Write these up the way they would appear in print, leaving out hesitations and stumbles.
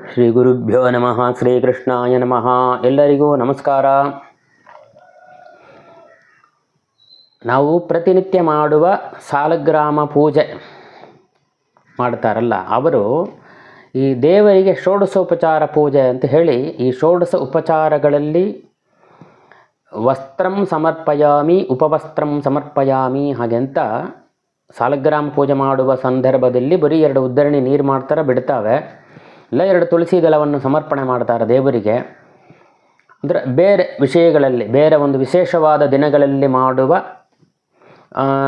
ಶ್ರೀ ಗುರುಭ್ಯೋ ನಮಃ. ಶ್ರೀಕೃಷ್ಣಾಯ ನಮಃ. ಎಲ್ಲರಿಗೂ ನಮಸ್ಕಾರ. ನಾವು ಪ್ರತಿನಿತ್ಯ ಮಾಡುವ ಸಾಲಗ್ರಾಮ ಪೂಜೆ ಮಾಡ್ತಾರಲ್ಲ, ಅವರು ಈ ದೇವರಿಗೆ ಷೋಡಶೋಪಚಾರ ಪೂಜೆ ಅಂತ ಹೇಳಿ, ಈ ಷೋಡಶ ಉಪಚಾರಗಳಲ್ಲಿ ವಸ್ತ್ರಂ ಸಮರ್ಪಯಾಮಿ, ಉಪವಸ್ತ್ರಂ ಸಮರ್ಪಯಾಮಿ ಹಾಗೆ ಅಂತ ಸಾಲಗ್ರಾಮ ಪೂಜೆ ಮಾಡುವ ಸಂದರ್ಭದಲ್ಲಿ ಬರೀ 2 ಉದ್ದರಣಿ ನೀರು ಮಾಡ್ತಾರೆ, ಬಿಡ್ತಾವೆ. ಇಲ್ಲ 2 ತುಳಸಿ ದಳವನ್ನು ಸಮರ್ಪಣೆ ಮಾಡ್ತಾರೆ ದೇವರಿಗೆ. ಅಂದರೆ ಬೇರೆ ವಿಷಯಗಳಲ್ಲಿ, ಬೇರೆ ಒಂದು ವಿಶೇಷವಾದ ದಿನಗಳಲ್ಲಿ ಮಾಡುವ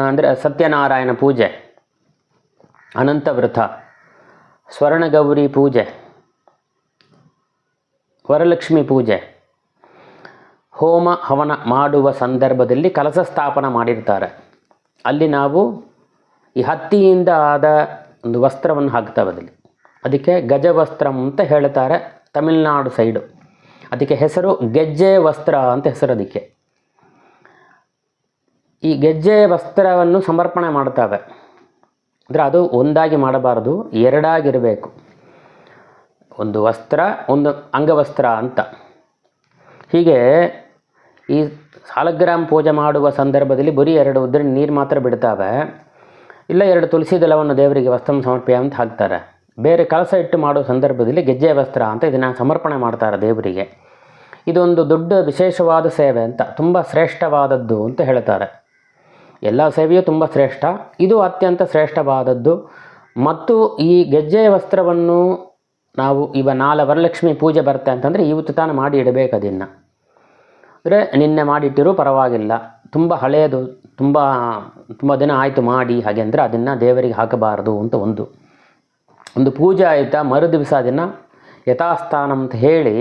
ಅಂದರೆ ಸತ್ಯನಾರಾಯಣ ಪೂಜೆ, ಅನಂತ ವ್ರತ, ಸ್ವರ್ಣಗೌರಿ ಪೂಜೆ, ವರಲಕ್ಷ್ಮಿ ಪೂಜೆ, ಹೋಮ ಹವನ ಮಾಡುವ ಸಂದರ್ಭದಲ್ಲಿ ಕಲಶ ಸ್ಥಾಪನ ಮಾಡಿರ್ತಾರೆ. ಅಲ್ಲಿ ನಾವು ಈ ಹತ್ತಿಯಿಂದ ಆದ ಒಂದು ವಸ್ತ್ರವನ್ನು ಹಾಕ್ತೇವೆ. ಅದರಲ್ಲಿ ಅದಕ್ಕೆ ಗಜವಸ್ತ್ರಂ ಅಂತ ಹೇಳ್ತಾರೆ ತಮಿಳುನಾಡು ಸೈಡು. ಅದಕ್ಕೆ ಹೆಸರು ಗೆಜ್ಜೆ ವಸ್ತ್ರ ಅಂತ ಹೆಸರು ಅದಕ್ಕೆ. ಈ ಗೆಜ್ಜೆ ವಸ್ತ್ರವನ್ನು ಸಮರ್ಪಣೆ ಮಾಡ್ತವೆ. ಅಂದರೆ ಅದು ಒಂದಾಗಿ ಮಾಡಬಾರದು, 2 ಆಗಿರಬೇಕು. ಒಂದು ವಸ್ತ್ರ, ಒಂದು ಅಂಗವಸ್ತ್ರ ಅಂತ. ಹೀಗೆ ಈ ಸಾಲಗ್ರಾಮ ಪೂಜೆ ಮಾಡುವ ಸಂದರ್ಭದಲ್ಲಿ ಬರೀ 2 ಉದ್ದರಣಿ ನೀರು ಮಾತ್ರ ಬಿಡ್ತಾವೆ. ಇಲ್ಲ 2 ತುಳಸಿ ದಳವನ್ನು ದೇವರಿಗೆ ವಸ್ತ್ರಂ ಸಮರ್ಪಯ ಅಂತ ಹಾಕ್ತಾರೆ. ಬೇರೆ ಕಲಶ ಇಟ್ಟು ಮಾಡೋ ಸಂದರ್ಭದಲ್ಲಿ ಗೆಜ್ಜೆ ವಸ್ತ್ರ ಅಂತ ಇದನ್ನು ಸಮರ್ಪಣೆ ಮಾಡ್ತಾರೆ ದೇವರಿಗೆ. ಇದೊಂದು ದೊಡ್ಡ ವಿಶೇಷವಾದ ಸೇವೆ ಅಂತ, ತುಂಬ ಶ್ರೇಷ್ಠವಾದದ್ದು ಅಂತ ಹೇಳ್ತಾರೆ. ಎಲ್ಲ ಸೇವೆಯೂ ತುಂಬ ಶ್ರೇಷ್ಠ, ಇದು ಅತ್ಯಂತ ಶ್ರೇಷ್ಠವಾದದ್ದು. ಮತ್ತು ಈ ಗೆಜ್ಜೆ ವಸ್ತ್ರವನ್ನು ನಾವು ನಾಳೆ ವರಲಕ್ಷ್ಮಿ ಪೂಜೆ ಬರುತ್ತೆ ಅಂತಂದರೆ ಇವತ್ತು ತಾನು ಮಾಡಿ ಇಡಬೇಕು. ಅದನ್ನು ಅಂದರೆ ನಿನ್ನೆ ಮಾಡಿಟ್ಟಿರೂ ಪರವಾಗಿಲ್ಲ, ತುಂಬ ಹಳೆಯದು, ತುಂಬ ದಿನ ಆಯಿತು ಮಾಡಿ ಹಾಗೆ ಅಂದರೆ ಅದನ್ನು ದೇವರಿಗೆ ಹಾಕಬಾರದು ಅಂತ ಒಂದು ಪೂಜೆ ಆಯಿತಾ ಮರು ದಿವಸ ಅದನ್ನು ಯಥಾಸ್ಥಾನ ಅಂತ ಹೇಳಿ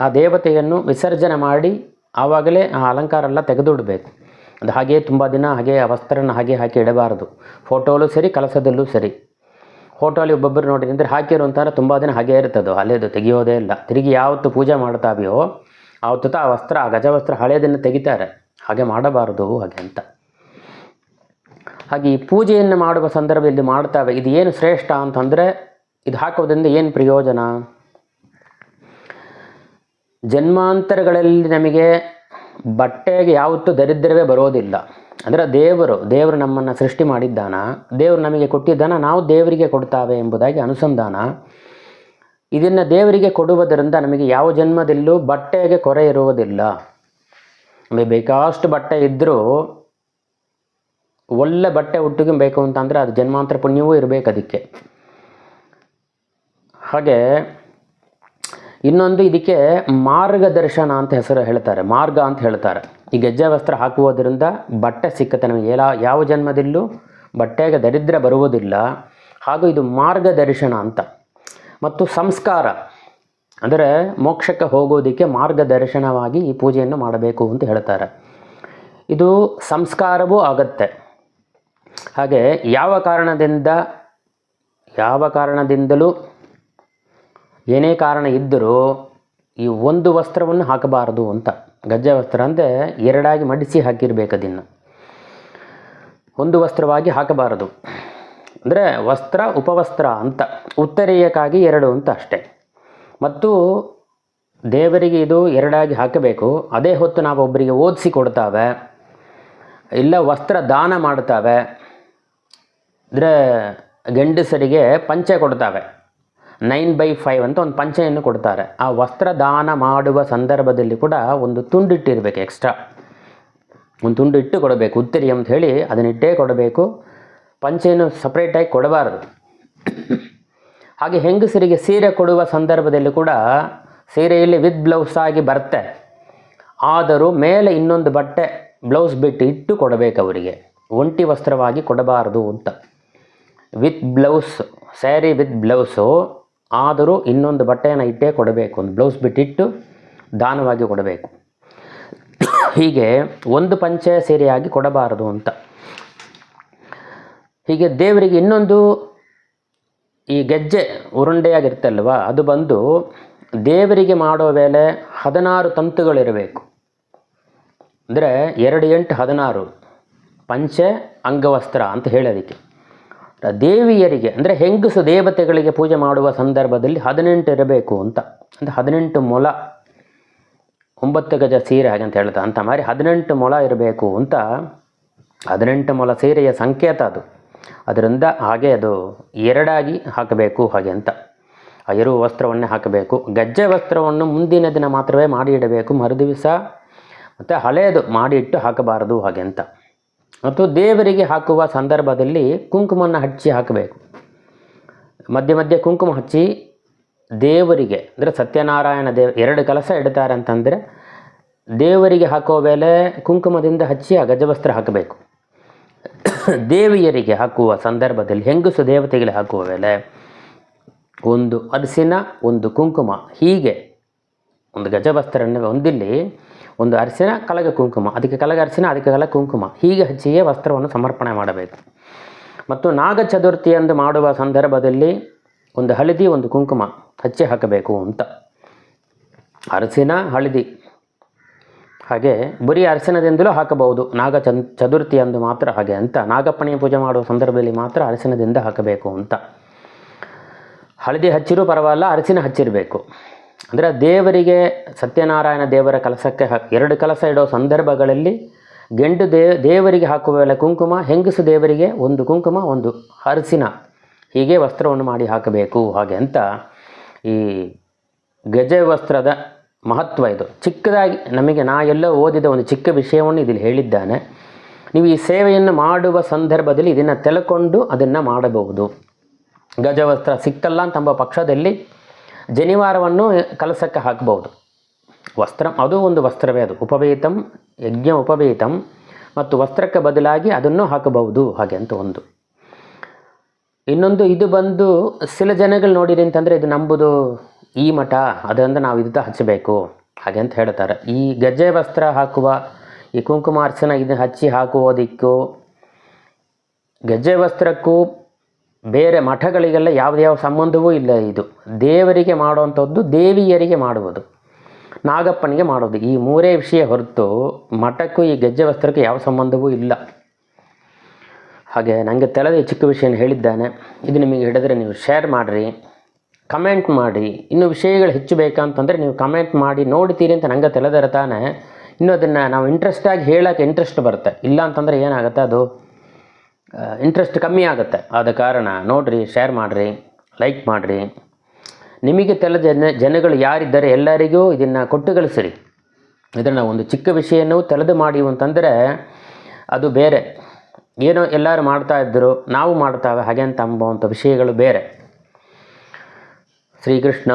ಆ ದೇವತೆಯನ್ನು ವಿಸರ್ಜನೆ ಮಾಡಿ ಆವಾಗಲೇ ಆ ಅಲಂಕಾರ ಎಲ್ಲ ತೆಗೆದುಡಬೇಕು. ಅದು ಹಾಗೆ ತುಂಬ ದಿನ ಹಾಗೆ ಆ ವಸ್ತ್ರನ ಹಾಗೆ ಹಾಕಿ ಇಡಬಾರ್ದು. ಫೋಟೋಲು ಸರಿ, ಕಲಸದಲ್ಲೂ ಸರಿ. ಫೋಟೋಲಿ ಒಬ್ಬೊಬ್ಬರು ನೋಡಿ ಅಂದರೆ ಹಾಕಿರು ಅಂತಾರೆ, ತುಂಬ ದಿನ ಹಾಗೆ ಇರ್ತದೆ, ಹಳೆಯದು ತೆಗೆಯೋದೇ ಇಲ್ಲ. ತಿರುಗಿ ಯಾವತ್ತು ಪೂಜೆ ಮಾಡ್ತಾವೆಯೋ ಆವತ್ತು ಆ ವಸ್ತ್ರ, ಆ ಗಜವಸ್ತ್ರ ಹಳೆಯದನ್ನು ತೆಗಿತಾರೆ. ಹಾಗೆ ಮಾಡಬಾರ್ದು ಹಾಗೆ ಅಂತ. ಹಾಗೆ ಈ ಪೂಜೆಯನ್ನು ಮಾಡುವ ಸಂದರ್ಭದಲ್ಲಿ ಮಾಡ್ತಾವೆ. ಇದು ಏನು ಶ್ರೇಷ್ಠ ಅಂತಂದರೆ, ಇದು ಹಾಕೋದ್ರಿಂದ ಏನು ಪ್ರಯೋಜನ? ಜನ್ಮಾಂತರಗಳಲ್ಲಿ ನಮಗೆ ಬಟ್ಟೆಗೆ ಯಾವತ್ತೂ ದರಿದ್ರವೇ ಬರೋದಿಲ್ಲ. ಅಂದರೆ ದೇವರು ನಮ್ಮನ್ನು ಸೃಷ್ಟಿ ಮಾಡಿದ್ದಾನ, ದೇವರು ನಮಗೆ ಕೊಟ್ಟಿದ್ದಾನ, ನಾವು ದೇವರಿಗೆ ಕೊಡ್ತಾವೆ ಎಂಬುದಾಗಿ ಅನುಸಂಧಾನ. ಇದನ್ನು ದೇವರಿಗೆ ಕೊಡುವುದರಿಂದ ನಮಗೆ ಯಾವ ಜನ್ಮದಲ್ಲೂ ಬಟ್ಟೆಗೆ ಕೊರೆ ಇರುವುದಿಲ್ಲ. ನಮಗೆ ಬೇಕಾಷ್ಟು ಬಟ್ಟೆ ಇದ್ದರೂ ಒಳ್ಳೆ ಬಟ್ಟೆ ಉಟ್ಟುಗಬೇಕು ಅಂತಂದರೆ ಅದು ಜನ್ಮಾಂತರ ಪುಣ್ಯವೂ ಇರಬೇಕು ಅದಕ್ಕೆ. ಹಾಗೆ ಇನ್ನೊಂದು ಇದಕ್ಕೆ ಮಾರ್ಗದರ್ಶನ ಅಂತ ಹೆಸರು ಹೇಳ್ತಾರೆ, ಮಾರ್ಗ ಅಂತ ಹೇಳ್ತಾರೆ. ಈ ಗೆಜ್ಜೆ ವಸ್ತ್ರ ಹಾಕುವುದರಿಂದ ಬಟ್ಟೆ ಸಿಕ್ಕತ್ತೆ ನಮಗೆ. ಯಾವ ಜನ್ಮದಲ್ಲೂ ಬಟ್ಟೆಗೆ ದರಿದ್ರ ಬರುವುದಿಲ್ಲ. ಹಾಗೂ ಇದು ಮಾರ್ಗದರ್ಶನ ಅಂತ. ಮತ್ತು ಸಂಸ್ಕಾರ ಅಂದರೆ ಮೋಕ್ಷಕ್ಕೆ ಹೋಗೋದಕ್ಕೆ ಮಾರ್ಗದರ್ಶನವಾಗಿ ಈ ಪೂಜೆಯನ್ನು ಮಾಡಬೇಕು ಅಂತ ಹೇಳ್ತಾರೆ. ಇದು ಸಂಸ್ಕಾರವೂ ಆಗುತ್ತೆ. ಹಾಗೆ ಯಾವ ಕಾರಣದಿಂದಲೂ ಏನೇ ಕಾರಣ ಇದ್ದರೂ ಈ ಒಂದು ವಸ್ತ್ರವನ್ನು ಹಾಕಬಾರದು ಅಂತ. ಗಜ್ಜೆ ವಸ್ತ್ರ ಅಂದರೆ 2 ಮಡಿಸಿ ಹಾಕಿರ್ಬೇಕು. ಅದನ್ನು ಒಂದು ವಸ್ತ್ರವಾಗಿ ಹಾಕಬಾರದು. ಅಂದರೆ ವಸ್ತ್ರ ಉಪವಸ್ತ್ರ ಅಂತ, ಉತ್ತರೀಯಕ್ಕಾಗಿ 2 ಅಂತ ಅಷ್ಟೇ. ಮತ್ತು ದೇವರಿಗೆ ಇದು 2 ಹಾಕಬೇಕು. ಅದೇ ಹೊತ್ತು ನಾವು ಒಬ್ಬರಿಗೆ ಓದಿಸಿ ಕೊಡ್ತಾವೆ, ಇಲ್ಲ ವಸ್ತ್ರ ದಾನ ಮಾಡ್ತಾವೆ. ಅಂದರೆ ಗಂಡಸರಿಗೆ ಪಂಚೆ ಕೊಡ್ತಾವೆ, 9/5 ಅಂತ ಒಂದು ಪಂಚೆಯನ್ನು ಕೊಡ್ತಾರೆ. ಆ ವಸ್ತ್ರ ದಾನ ಮಾಡುವ ಸಂದರ್ಭದಲ್ಲಿ ಕೂಡ ಒಂದು ತುಂಡಿಟ್ಟಿರಬೇಕು, ಎಕ್ಸ್ಟ್ರಾ ಒಂದು ತುಂಡು ಇಟ್ಟು ಕೊಡಬೇಕು. ಉತ್ತರಿ ಅಂತ ಹೇಳಿ ಅದನ್ನಿಟ್ಟೇ ಕೊಡಬೇಕು. ಪಂಚೆಯನ್ನು ಸಪ್ರೇಟಾಗಿ ಕೊಡಬಾರದು. ಹಾಗೆ ಹೆಂಗಸರಿಗೆ ಸೀರೆ ಕೊಡುವ ಸಂದರ್ಭದಲ್ಲಿ ಕೂಡ ಸೀರೆಯಲ್ಲಿ ವಿತ್ ಬ್ಲೌಸ್ ಆಗಿ ಬರುತ್ತೆ. ಆದರೂ ಮೇಲೆ ಇನ್ನೊಂದು ಬಟ್ಟೆ ಬ್ಲೌಸ್ ಬಿಟ್ಟು ಇಟ್ಟು ಕೊಡಬೇಕು ಅವರಿಗೆ. ಒಂಟಿ ವಸ್ತ್ರವಾಗಿ ಕೊಡಬಾರದು ಅಂತ. With blouse, sari with blouse, ಆದರೂ ಇನ್ನೊಂದು ಬಟ್ಟೆಯನ್ನು ಇಟ್ಟೇ ಕೊಡಬೇಕು. ಒಂದು ಬ್ಲೌಸ್ ಬಿಟ್ಟಿಟ್ಟು ದಾನವಾಗಿ ಕೊಡಬೇಕು. ಹೀಗೆ ಒಂದು ಪಂಚೆ ಸೀರೆಯಾಗಿ ಕೊಡಬಾರದು ಅಂತ. ಹೀಗೆ ದೇವರಿಗೆ ಇನ್ನೊಂದು ಈ ಗೆಜ್ಜೆ ಉರುಂಡೆಯಾಗಿರ್ತಲ್ವ, ಅದು ಬಂದು ದೇವರಿಗೆ ಮಾಡೋ ವೇಳೆ 16 ತಂತುಗಳಿರಬೇಕು. ಅಂದರೆ 2 8 16 ಪಂಚೆ ಅಂಗವಸ್ತ್ರ ಅಂತ ಹೇಳೋದಕ್ಕೆ. ದೇವಿಯರಿಗೆ ಅಂದರೆ ಹೆಂಗಸು ದೇವತೆಗಳಿಗೆ ಪೂಜೆ ಮಾಡುವ ಸಂದರ್ಭದಲ್ಲಿ 18 ಇರಬೇಕು ಅಂತ. ಅಂದರೆ 18 ಮೊಳ, 9 ಗಜ ಸೀರೆ ಹಾಗೆ ಅಂತ ಹೇಳ್ತಾ ಅಂತ ಮಾರಿ 18 ಮೊಳ ಇರಬೇಕು ಅಂತ. 18 ಮೊಳ ಸೀರೆಯ ಸಂಕೇತ ಅದು. ಅದರಿಂದ ಹಾಗೆ ಅದು ಎರಡಾಗಿ ಹಾಕಬೇಕು ಹಾಗೆ ಅಂತ. ಆ ಇರುವ ವಸ್ತ್ರವನ್ನೇ ಹಾಕಬೇಕು. ಗಜ್ಜೆ ವಸ್ತ್ರವನ್ನು ಮುಂದಿನ ದಿನ ಮಾತ್ರವೇ ಮಾಡಿ ಇಡಬೇಕು, ಮರುದಿವಸ ಮತ್ತು ಹಳೆಯದು ಮಾಡಿ ಇಟ್ಟು ಹಾಕಬಾರದು ಹಾಗೆ ಅಂತ. ಮತ್ತು ದೇವರಿಗೆ ಹಾಕುವ ಸಂದರ್ಭದಲ್ಲಿ ಕುಂಕುಮವನ್ನು ಹಚ್ಚಿ ಹಾಕಬೇಕು. ಮಧ್ಯೆ ಮಧ್ಯೆ ಕುಂಕುಮ ಹಚ್ಚಿ ದೇವರಿಗೆ, ಅಂದರೆ ಸತ್ಯನಾರಾಯಣ 2 ಕಲಶ ಇಡ್ತಾರೆ ಅಂತಂದರೆ ದೇವರಿಗೆ ಹಾಕುವ ವೇಳೆ ಕುಂಕುಮದಿಂದ ಹಚ್ಚಿ ಆ ಗಜವಸ್ತ್ರ ಹಾಕಬೇಕು. ದೇವಿಯರಿಗೆ ಹಾಕುವ ಸಂದರ್ಭದಲ್ಲಿ, ಹೆಂಗಸು ದೇವತೆಗಳಿಗೆ ಹಾಕುವ ವೇಳೆ ಒಂದು ಅರಿಶಿನ, ಒಂದು ಕುಂಕುಮ, ಹೀಗೆ ಒಂದು ಗಜವಸ್ತ್ರನ ಒಂದಿಲ್ಲಿ ಒಂದು ಅರಿಶಿನ ಕಲಗ ಕುಂಕುಮ, ಅದಕ್ಕೆ ಕಲಗ ಅರಿಶಿನ, ಅದಕ್ಕೆ ಕಲಗ ಕುಂಕುಮ, ಹೀಗೆ ಹಚ್ಚಿಯೇ ವಸ್ತ್ರವನ್ನು ಸಮರ್ಪಣೆ ಮಾಡಬೇಕು. ಮತ್ತು ನಾಗ ಚತುರ್ಥಿಯಂದು ಮಾಡುವ ಸಂದರ್ಭದಲ್ಲಿ ಒಂದು ಹಳದಿ, ಒಂದು ಕುಂಕುಮ ಹಚ್ಚಿ ಹಾಕಬೇಕು ಅಂತ. ಅರಿಶಿನ, ಹಳದಿ, ಹಾಗೆ ಬರೀ ಅರಿಶಿನದಿಂದಲೂ ಹಾಕಬಹುದು. ಚತುರ್ಥಿಯಂದು ಮಾತ್ರ ಹಾಗೆ ಅಂತ. ನಾಗಪ್ಪಣಿಯ ಪೂಜೆ ಮಾಡುವ ಸಂದರ್ಭದಲ್ಲಿ ಮಾತ್ರ ಅರಿಶಿನದಿಂದ ಹಾಕಬೇಕು ಅಂತ. ಹಳದಿ ಹಚ್ಚಿರೂ ಪರವಾಗಿಲ್ಲ, ಅರಿಶಿನ ಹಚ್ಚಿರಬೇಕು. ಅಂದರೆ ದೇವರಿಗೆ, ಸತ್ಯನಾರಾಯಣ ದೇವರ ಕಲಸಕ್ಕೆ 2 ಕಲಸ ಇಡೋ ಸಂದರ್ಭಗಳಲ್ಲಿ ಗಂಡು ದೇವರಿಗೆ ಹಾಕುವ ವೇಳೆ ಕುಂಕುಮ, ಹೆಂಗಸು ದೇವರಿಗೆ ಒಂದು ಕುಂಕುಮ, ಒಂದು ಅರಿಶಿನ, ಹೀಗೆ ವಸ್ತ್ರವನ್ನು ಮಾಡಿ ಹಾಕಬೇಕು ಹಾಗೆ ಅಂತ. ಈ ಗಜ ವಸ್ತ್ರದ ಮಹತ್ವ ಇದು. ಚಿಕ್ಕದಾಗಿ ನಮಗೆ ಎಲ್ಲೋ ಓದಿದ ಒಂದು ಚಿಕ್ಕ ವಿಷಯವನ್ನು ಇಲ್ಲಿ ಹೇಳಿದ್ದಾನೆ. ನೀವು ಈ ಸೇವೆಯನ್ನು ಮಾಡುವ ಸಂದರ್ಭದಲ್ಲಿ ಇದನ್ನು ತೆಲಕೊಂಡು ಅದನ್ನು ಮಾಡಬಹುದು. ಗಜವಸ್ತ್ರ ಸಿಕ್ಕಲ್ಲ ಅಂತಂಬ ಪಕ್ಷದಲ್ಲಿ ಜನಿವಾರವನ್ನು ಕಲಸಕ್ಕೆ ಹಾಕಬಹುದು. ವಸ್ತ್ರ ಅದು ಒಂದು ವಸ್ತ್ರವೇ, ಅದು ಉಪವೀತಂ, ಯಜ್ಞ ಉಪವೀತಂ, ಮತ್ತು ವಸ್ತ್ರಕ್ಕೆ ಬದಲಾಗಿ ಅದನ್ನು ಹಾಕಬಹುದು ಹಾಗೆ ಅಂತ ಒಂದು. ಇನ್ನೊಂದು, ಇದು ಬಂದು ಸಿಲ ಜನಗಳು ನೋಡಿರಿ ಅಂತಂದರೆ ಇದು ನಂಬುದು ಈ ಮಠ, ಅದರಿಂದ ನಾವು ಇದು ಹಚ್ಚಬೇಕು ಹಾಗೆ ಅಂತ ಹೇಳ್ತಾರೆ. ಈ ಗಜೆ ವಸ್ತ್ರ ಹಾಕುವ, ಈ ಕುಂಕುಮ ಅರ್ಚನ ಇದನ್ನು ಹಚ್ಚಿ ಹಾಕುವುದಕ್ಕೂ ಗಜೆ ವಸ್ತ್ರಕ್ಕೂ ಬೇರೆ ಮಠಗಳಿಗೆಲ್ಲ ಯಾವ ಸಂಬಂಧವೂ ಇಲ್ಲ. ಇದು ದೇವರಿಗೆ ಮಾಡುವಂಥದ್ದು, ದೇವಿಯರಿಗೆ ಮಾಡುವುದು, ನಾಗಪ್ಪನಿಗೆ ಮಾಡೋದು, ಈ 3 ವಿಷಯ ಹೊರತು ಮಠಕ್ಕೂ ಈ ಗೆಜ್ಜೆ ವಸ್ತ್ರಕ್ಕೆ ಯಾವ ಸಂಬಂಧವೂ ಇಲ್ಲ. ಹಾಗೆ ನನಗೆ ತಿಳಿದ ಈ ಚಿಕ್ಕ ವಿಷಯನ ಹೇಳಿದ್ದಾನೆ. ಇದು ನಿಮಗೆ ಹಿಡಿದ್ರೆ ನೀವು ಶೇರ್ ಮಾಡಿರಿ, ಕಮೆಂಟ್ ಮಾಡಿ. ಇನ್ನೂ ವಿಷಯಗಳು ಹೆಚ್ಚು ಬೇಕಂತಂದರೆ ನೀವು ಕಮೆಂಟ್ ಮಾಡಿ ನೋಡ್ತೀರಿ ಅಂತ ನನಗೆ ತಿಳಿದರೆ ತಾನೇ ಇನ್ನೂ ಅದನ್ನು ನಾವು ಇಂಟ್ರೆಸ್ಟಾಗಿ ಹೇಳೋಕ್ಕೆ ಇಂಟ್ರೆಸ್ಟ್ ಬರುತ್ತೆ. ಇಲ್ಲ ಅಂತಂದರೆ ಏನಾಗುತ್ತೆ, ಅದು ಇಂಟ್ರೆಸ್ಟ್ ಕಮ್ಮಿ ಆಗುತ್ತೆ. ಆದ ಕಾರಣ ನೋಡಿರಿ, ಶೇರ್ ಮಾಡಿರಿ, ಲೈಕ್ ಮಾಡಿರಿ. ನಿಮಗೆ ತಿಳಿದ ಜನಗಳು ಯಾರಿದ್ದಾರೆ ಎಲ್ಲರಿಗೂ ಇದನ್ನು ಕೊಟ್ಟು ಕಳಿಸಿರಿ. ಇದನ್ನು ಒಂದು ಚಿಕ್ಕ ವಿಷಯನೂ ತಿಳಿದು ಮಾಡಿ ಅಂತಂದರೆ ಅದು ಬೇರೆ. ಏನೋ ಎಲ್ಲರೂ ಮಾಡ್ತಾಯಿದ್ದರು, ನಾವು ಮಾಡ್ತಾವೆ ಹಾಗೆ ಅಂತ ಅಂಬುವಂಥ ವಿಷಯಗಳು ಬೇರೆ. ಶ್ರೀಕೃಷ್ಣ.